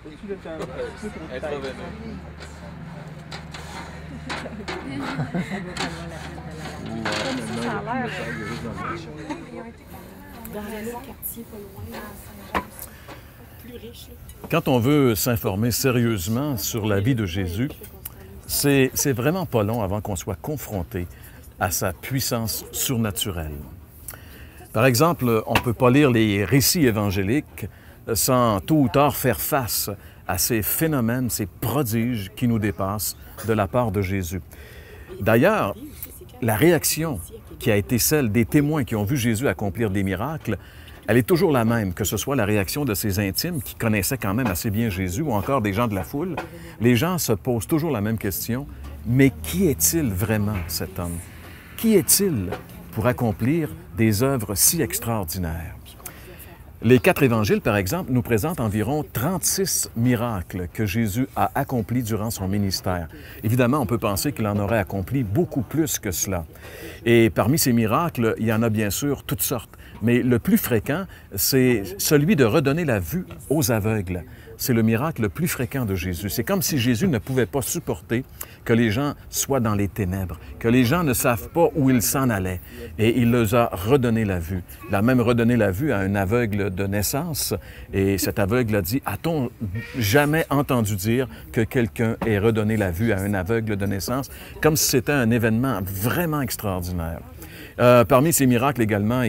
Être revenu. Ça a l'air. Dans le quartier, pas loin, à Saint-Jean, plus riche. Quand on veut s'informer sérieusement sur la vie de Jésus, c'est vraiment pas long avant qu'on soit confronté à sa puissance surnaturelle. Par exemple, on ne peut pas lire les récits évangéliques sans tôt ou tard faire face à ces phénomènes, ces prodiges qui nous dépassent de la part de Jésus. D'ailleurs, la réaction qui a été celle des témoins qui ont vu Jésus accomplir des miracles, elle est toujours la même, que ce soit la réaction de ses intimes qui connaissaient quand même assez bien Jésus ou encore des gens de la foule. Les gens se posent toujours la même question, mais qui est-il vraiment cet homme? Qui est-il pour accomplir des œuvres si extraordinaires? Les 4 évangiles, par exemple, nous présentent environ 36 miracles que Jésus a accomplis durant son ministère. Évidemment, on peut penser qu'il en aurait accompli beaucoup plus que cela. Et parmi ces miracles, il y en a bien sûr toutes sortes. Mais le plus fréquent, c'est celui de redonner la vue aux aveugles. C'est le miracle le plus fréquent de Jésus. C'est comme si Jésus ne pouvait pas supporter que les gens soient dans les ténèbres, que les gens ne savent pas où ils s'en allaient. Et il leur a redonné la vue. Il a même redonné la vue à un aveugle de naissance. Et cet aveugle a dit, a-t-on jamais entendu dire que quelqu'un ait redonné la vue à un aveugle de naissance? Comme si c'était un événement vraiment extraordinaire. Parmi ces miracles également,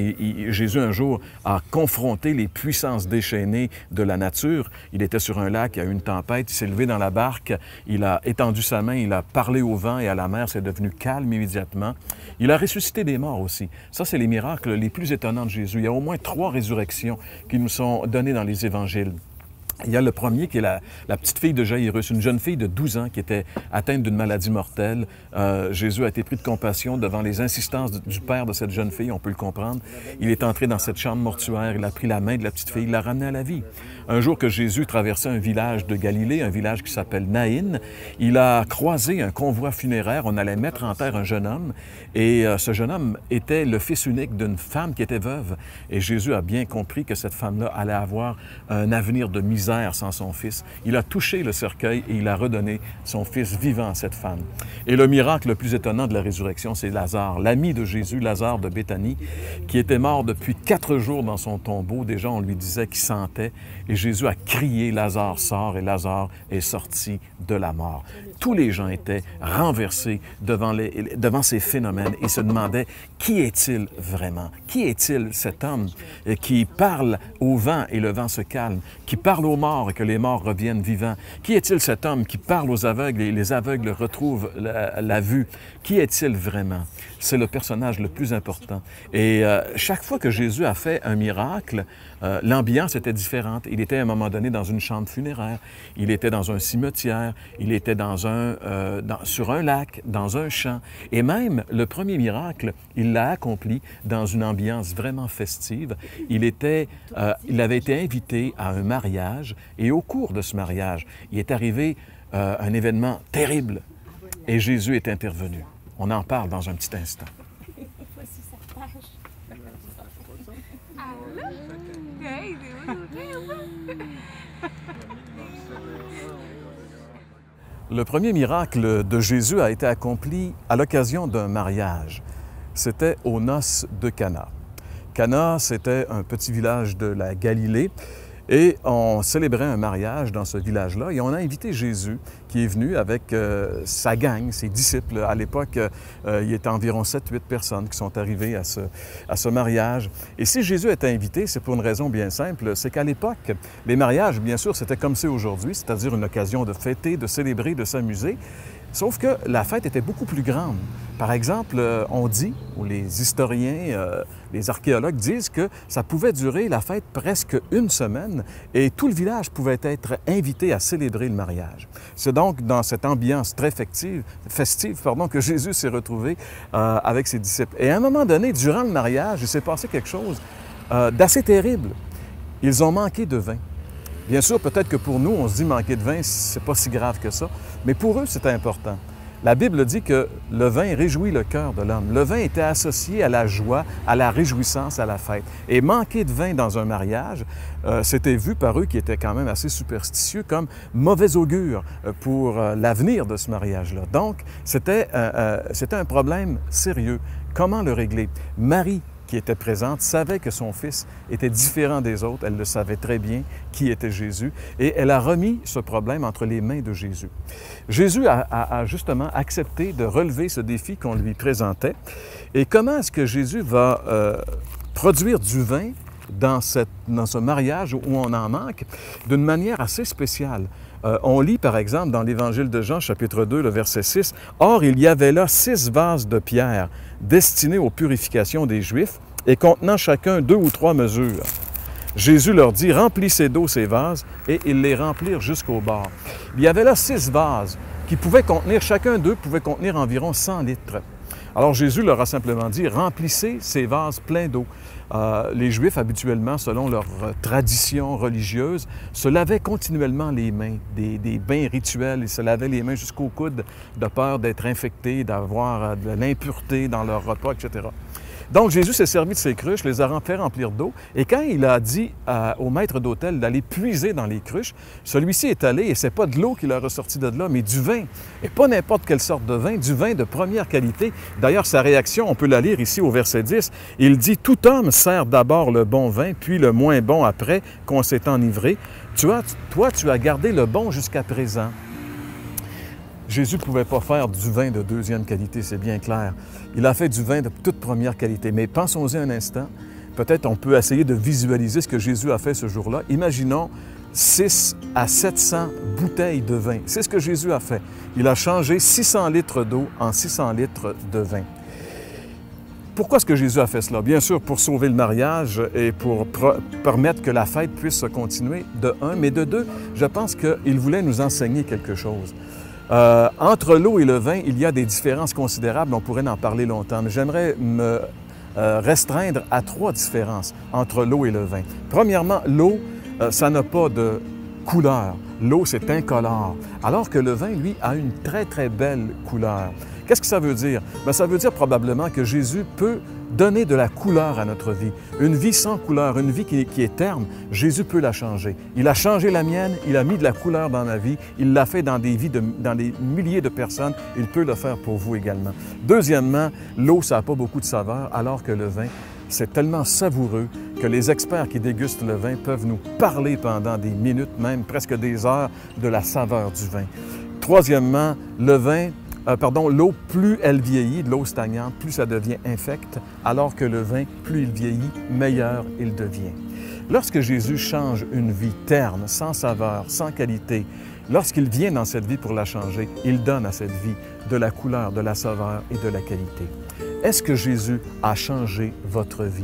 Jésus un jour a confronté les puissances déchaînées de la nature. Il était sur un lac, il y a eu une tempête, il s'est levé dans la barque, il a étendu sa main, il a parlé au vent et à la mer, c'est devenu calme immédiatement. Il a ressuscité des morts aussi. Ça, c'est les miracles les plus étonnants de Jésus. Il y a au moins 3 résurrections qui nous sont données dans les évangiles. Il y a le premier qui est la petite fille de Jaïrus, une jeune fille de 12 ans qui était atteinte d'une maladie mortelle. Jésus a été pris de compassion devant les insistances du père de cette jeune fille, on peut le comprendre. Il est entré dans cette chambre mortuaire, il a pris la main de la petite fille, il l'a ramenée à la vie. Un jour que Jésus traversait un village de Galilée, un village qui s'appelle Naïn, il a croisé un convoi funéraire, on allait mettre en terre un jeune homme, et ce jeune homme était le fils unique d'une femme qui était veuve. Et Jésus a bien compris que cette femme-là allait avoir un avenir de misère sans son fils. Il a touché le cercueil et il a redonné son fils vivant à cette femme. Et le miracle le plus étonnant de la résurrection, c'est Lazare, l'ami de Jésus, Lazare de Béthanie, qui était mort depuis 4 jours dans son tombeau. Déjà, on lui disait qu'il sentait. Et Jésus a crié, Lazare sort, et Lazare est sorti de la mort. Tous les gens étaient renversés devant ces phénomènes et se demandaient, qui est-il vraiment? Qui est-il cet homme qui parle au vent et le vent se calme, qui parle aux morts et que les morts reviennent vivants? Qui est-il cet homme qui parle aux aveugles et les aveugles retrouvent la vue? Qui est-il vraiment? C'est le personnage le plus important. Et chaque fois que Jésus a fait un miracle, l'ambiance était différente. Il était à un moment donné dans une chambre funéraire, il était dans un cimetière, il était sur un lac, dans un champ. Et même le premier miracle, il l'a accompli dans une ambiance vraiment festive. Il avait été invité à un mariage et au cours de ce mariage, il est arrivé un événement terrible et Jésus est intervenu. On en parle dans un petit instant. Voici sa page. Le premier miracle de Jésus a été accompli à l'occasion d'un mariage. C'était aux noces de Cana. Cana, c'était un petit village de la Galilée et on célébrait un mariage dans ce village-là et on a invité Jésus qui est venu avec sa gang, ses disciples. À l'époque, il y était environ 7-8 personnes qui sont arrivées à ce mariage. Et si Jésus était invité, c'est pour une raison bien simple, c'est qu'à l'époque, les mariages, bien sûr, c'était comme c'est aujourd'hui, c'est-à-dire une occasion de fêter, de célébrer, de s'amuser. Sauf que la fête était beaucoup plus grande. Par exemple, on dit, ou les historiens, les archéologues disent que ça pouvait durer la fête presque une semaine et tout le village pouvait être invité à célébrer le mariage. C'est donc dans cette ambiance très festive que Jésus s'est retrouvé avec ses disciples. Et à un moment donné, durant le mariage, il s'est passé quelque chose d'assez terrible. Ils ont manqué de vin. Bien sûr, peut-être que pour nous, on se dit manquer de vin, c'est pas si grave que ça, mais pour eux, c'était important. La Bible dit que le vin réjouit le cœur de l'homme. Le vin était associé à la joie, à la réjouissance, à la fête. Et manquer de vin dans un mariage, c'était vu par eux qui étaient quand même assez superstitieux comme mauvais augure pour l'avenir de ce mariage-là. Donc, c'était un problème sérieux. Comment le régler? Marie, qui était présente, savait que son fils était différent des autres. Elle le savait très bien, qui était Jésus, et elle a remis ce problème entre les mains de Jésus. Jésus a justement accepté de relever ce défi qu'on lui présentait. Et comment est-ce que Jésus va produire du vin dans ce mariage où on en manque d'une manière assez spéciale? On lit par exemple dans l'Évangile de Jean, chapitre 2, le verset 6, « Or, il y avait là 6 vases de pierre destinés aux purifications des Juifs et contenant chacun 2 ou 3 mesures. Jésus leur dit, « Remplissez d'eau ces vases, et ils les remplirent jusqu'au bord. » Il y avait là 6 vases qui pouvaient contenir, chacun d'eux pouvait contenir environ 100 litres. Alors Jésus leur a simplement dit, « Remplissez ces vases pleins d'eau. » Les Juifs, habituellement, selon leur tradition religieuse, se lavaient continuellement les mains, des bains rituels. Ils se lavaient les mains jusqu'au coude de peur d'être infectés, d'avoir de l'impureté dans leur repas, etc. Donc Jésus s'est servi de ces cruches, les a fait remplir d'eau, et quand il a dit au maître d'hôtel d'aller puiser dans les cruches, celui-ci est allé, et c'est pas de l'eau qu'il a ressorti de là, mais du vin. Et pas n'importe quelle sorte de vin, du vin de première qualité. D'ailleurs, sa réaction, on peut la lire ici au verset 10. Il dit, « Tout homme sert d'abord le bon vin, puis le moins bon après qu'on s'est enivré. Toi, tu as gardé le bon jusqu'à présent. » Jésus ne pouvait pas faire du vin de deuxième qualité, c'est bien clair. Il a fait du vin de toute première qualité. Mais pensons-y un instant. Peut-être on peut essayer de visualiser ce que Jésus a fait ce jour-là. Imaginons 6 à 700 bouteilles de vin. C'est ce que Jésus a fait. Il a changé 600 litres d'eau en 600 litres de vin. Pourquoi est-ce que Jésus a fait cela? Bien sûr, pour sauver le mariage et pour permettre que la fête puisse se continuer, de un, mais de deux, je pense qu'il voulait nous enseigner quelque chose. Entre l'eau et le vin, il y a des différences considérables, on pourrait en parler longtemps, mais j'aimerais me restreindre à 3 différences entre l'eau et le vin. Premièrement, l'eau, ça n'a pas de couleur. L'eau, c'est incolore, alors que le vin, lui, a une très, très belle couleur. Qu'est-ce que ça veut dire? Bien, ça veut dire probablement que Jésus peut donner de la couleur à notre vie. Une vie sans couleur, une vie qui est terne, Jésus peut la changer. Il a changé la mienne, il a mis de la couleur dans ma vie, il l'a fait dans des vies, dans des milliers de personnes, il peut le faire pour vous également. Deuxièmement, l'eau, ça n'a pas beaucoup de saveur, alors que le vin, c'est tellement savoureux que les experts qui dégustent le vin peuvent nous parler pendant des minutes, même presque des heures, de la saveur du vin. Troisièmement, l'eau, plus elle vieillit, de l'eau stagnante, plus ça devient infecte, alors que le vin, plus il vieillit, meilleur il devient. Lorsque Jésus change une vie terne, sans saveur, sans qualité, lorsqu'il vient dans cette vie pour la changer, il donne à cette vie de la couleur, de la saveur et de la qualité. Est-ce que Jésus a changé votre vie?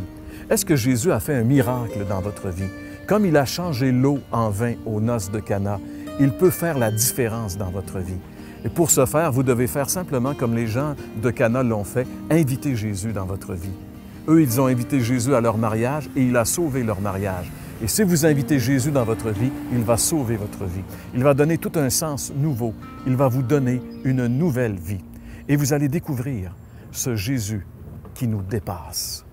Est-ce que Jésus a fait un miracle dans votre vie? Comme il a changé l'eau en vin aux noces de Cana, il peut faire la différence dans votre vie. Et pour ce faire, vous devez faire simplement comme les gens de Cana l'ont fait, inviter Jésus dans votre vie. Eux, ils ont invité Jésus à leur mariage et il a sauvé leur mariage. Et si vous invitez Jésus dans votre vie, il va sauver votre vie. Il va donner tout un sens nouveau. Il va vous donner une nouvelle vie. Et vous allez découvrir ce Jésus qui nous dépasse.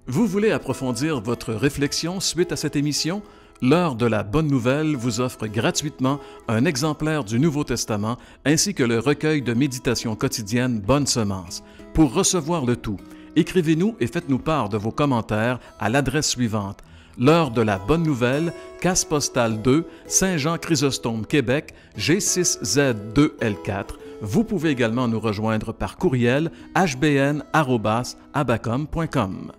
Vous voulez approfondir votre réflexion suite à cette émission? L'Heure de la Bonne Nouvelle vous offre gratuitement un exemplaire du Nouveau Testament ainsi que le recueil de méditation quotidienne Bonne Semence. Pour recevoir le tout, écrivez-nous et faites-nous part de vos commentaires à l'adresse suivante: L'Heure de la Bonne Nouvelle, Case postale 2, Saint-Jean-Chrysostome, Québec, G6Z2L4. Vous pouvez également nous rejoindre par courriel hbn@abacom.com.